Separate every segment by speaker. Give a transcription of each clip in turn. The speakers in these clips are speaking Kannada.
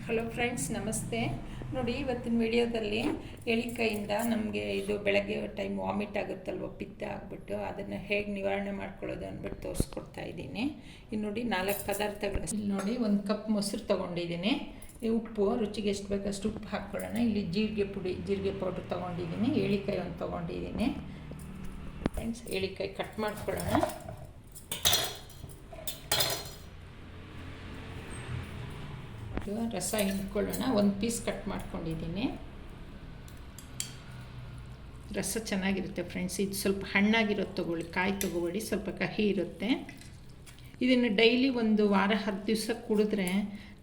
Speaker 1: ಹಲೋ ಫ್ರೆಂಡ್ಸ್, ನಮಸ್ತೆ. ನೋಡಿ, ಇವತ್ತಿನ ವಿಡಿಯೋದಲ್ಲಿ ಎಳಿಕೈಯಿಂದ ನಮಗೆ ಇದು ಬೆಳಗ್ಗೆ ಟೈಮ್ ವಾಮಿಟ್ ಆಗುತ್ತಲ್ವ, ಪಿತ್ತ ಆಗಿಬಿಟ್ಟು ಅದನ್ನು ಹೇಗೆ ನಿವಾರಣೆ ಮಾಡ್ಕೊಳ್ಳೋದು ಅಂದ್ಬಿಟ್ಟು ತೋರಿಸ್ಕೊಡ್ತಾ ಇದ್ದೀನಿ. ಇಲ್ಲಿ ನೋಡಿ 4 ಪದಾರ್ಥಗಳು. ಇಲ್ಲಿ ನೋಡಿ 1 ಕಪ್ ಮೊಸರು ತೊಗೊಂಡಿದ್ದೀನಿ. ಉಪ್ಪು ರುಚಿಗೆ ಎಷ್ಟು ಬೇಕಷ್ಟು ಉಪ್ಪು ಹಾಕ್ಕೊಳ್ಳೋಣ. ಇಲ್ಲಿ ಜೀರಿಗೆ ಪೌಡ್ರ್ ತೊಗೊಂಡಿದ್ದೀನಿ. ಎಳಿಕಾಯಿ ಒಂದು ತೊಗೊಂಡಿದ್ದೀನಿ ಫ್ರೆಂಡ್ಸ್. ಎಳಿಕಾಯಿ ಕಟ್ ಮಾಡ್ಕೊಳ್ಳೋಣ. ರಸ ಹಿಂಡ್ಕೊಳ್ಳೋಣ. 1 ಪೀಸ್ ಕಟ್ ಮಾಡ್ಕೊಂಡಿದ್ದೀನಿ. ರಸ ಚೆನ್ನಾಗಿರುತ್ತೆ ಫ್ರೆಂಡ್ಸ್. ಇದು ಸ್ವಲ್ಪ ಹಣ್ಣಾಗಿರೋದು ತೊಗೊಳ್ಳಿ, ಕಾಯಿ ತೊಗೊಬೇಡಿ, ಸ್ವಲ್ಪ ಕಹಿ ಇರುತ್ತೆ. ಇದನ್ನು ಡೈಲಿ 1 ವಾರ 10 ದಿವಸ ಕುಡಿದ್ರೆ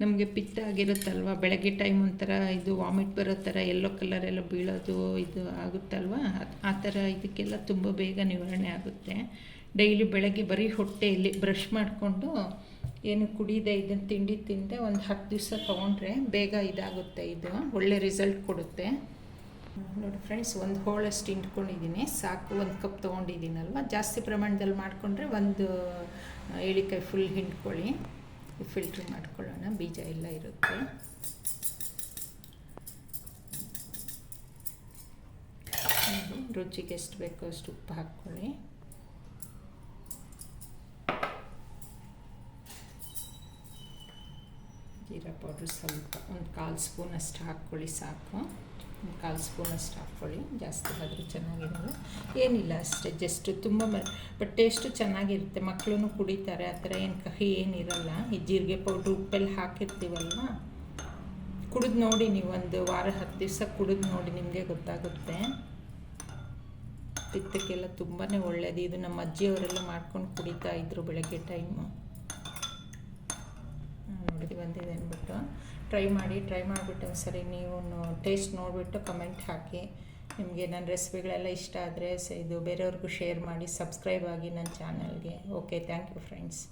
Speaker 1: ನಮಗೆ ಪಿತ್ತ ಆಗಿರುತ್ತಲ್ವ, ಬೆಳಗ್ಗೆ ಟೈಮ್ ಒಂಥರ ಇದು ವಾಮಿಟ್ ಬರೋ ಥರ ಯೆಲ್ಲೋ ಕಲರೆಲ್ಲ ಬೀಳೋದು ಇದು ಆಗುತ್ತಲ್ವ, ಆ ಥರ ಇದಕ್ಕೆಲ್ಲ ತುಂಬ ಬೇಗ ನಿವಾರಣೆ ಆಗುತ್ತೆ. ಡೈಲಿ ಬೆಳಗ್ಗೆ ಬರೀ ಹೊಟ್ಟೆಯಲ್ಲಿ ಬ್ರಷ್ ಮಾಡಿಕೊಂಡು ಏನು ಕುಡಿದೆ ಇದನ್ನು ತಿಂಡಿ ತಿಂದೆ 10 ದಿವಸ ತೊಗೊಂಡ್ರೆ ಬೇಗ ಇದಾಗುತ್ತೆ. ಇದು ಒಳ್ಳೆ ರಿಸಲ್ಟ್ ಕೊಡುತ್ತೆ. ನೋಡಿ ಫ್ರೆಂಡ್ಸ್, 1 ಹೋಳಷ್ಟು ಹಿಂಡ್ಕೊಂಡಿದ್ದೀನಿ, ಸಾಕು. 1 ಕಪ್ ತೊಗೊಂಡಿದ್ದೀನಲ್ವ, ಜಾಸ್ತಿ ಪ್ರಮಾಣದಲ್ಲಿ ಮಾಡಿಕೊಂಡ್ರೆ 1 ಎಳಿಕಾಯಿ ಫುಲ್ ಹಿಂಡ್ಕೊಳ್ಳಿ. ಫಿಲ್ಟ್ರ್ ಮಾಡ್ಕೊಳ್ಳೋಣ, ಬೀಜ ಎಲ್ಲ ಇರುತ್ತೆ. ರುಚಿಗೆ ಎಷ್ಟು ಬೇಕೋ ಅಷ್ಟು ಉಪ್ಪು ಹಾಕ್ಕೊಳ್ಳಿ. ಜೀರಾ ಪೌಡ್ರ್ ಸ್ವಲ್ಪ 1/4 ಸ್ಪೂನಷ್ಟು ಹಾಕ್ಕೊಳ್ಳಿ, ಸಾಕು. 1/4 ಸ್ಪೂನಷ್ಟು ಹಾಕ್ಕೊಳ್ಳಿ, ಜಾಸ್ತಿ ಆದರೂ ಚೆನ್ನಾಗಿರಲ್ಲ. ಏನಿಲ್ಲ, ಅಷ್ಟೇ, ಜಸ್ಟ್ ತುಂಬ ಬಟ್ ಟೇಸ್ಟು ಚೆನ್ನಾಗಿರುತ್ತೆ. ಮಕ್ಕಳು ಕುಡಿತಾರೆ, ಆ ಥರ ಏನು ಕಹಿ ಏನಿರಲ್ಲ. ಈ ಜೀರಿಗೆ ಪೌಡ್ರು ಉಪ್ಪೆಲ್ಲ ಹಾಕಿರ್ತೀವಲ್ವ, ಕುಡಿದು ನೋಡಿ ನೀವು. 1 ವಾರ 10 ದಿವಸ ಕುಡಿದು ನೋಡಿ, ನಿಮಗೆ ಗೊತ್ತಾಗುತ್ತೆ. ಪಿತ್ತಕ್ಕೆಲ್ಲ ತುಂಬಾ ಒಳ್ಳೆಯದು ಇದು. ನಮ್ಮ ಅಜ್ಜಿಯವರೆಲ್ಲ ಮಾಡ್ಕೊಂಡು ಕುಡಿತಾ ಇದ್ದರು ಬೆಳಗ್ಗೆ ಟೈಮು. ನೋಡಿ ಬಂದಿದೆ ಅಂದ್ಬಿಟ್ಟು ಟ್ರೈ ಮಾಡಿಬಿಟ್ಟು ಒಂದ್ಸರಿ ನೀವು ಟೇಸ್ಟ್ ನೋಡಿಬಿಟ್ಟು ಕಮೆಂಟ್ ಹಾಕಿ. ನಿಮಗೆ ನನ್ನ ರೆಸಿಪಿಗಳೆಲ್ಲ ಇಷ್ಟ ಆದರೆ ಇದು ಬೇರೆಯವ್ರಿಗೂ ಶೇರ್ ಮಾಡಿ, ಸಬ್ಸ್ಕ್ರೈಬ್ ಆಗಿ ನನ್ನ ಚಾನಲ್ಗೆ. Okay, thank you friends.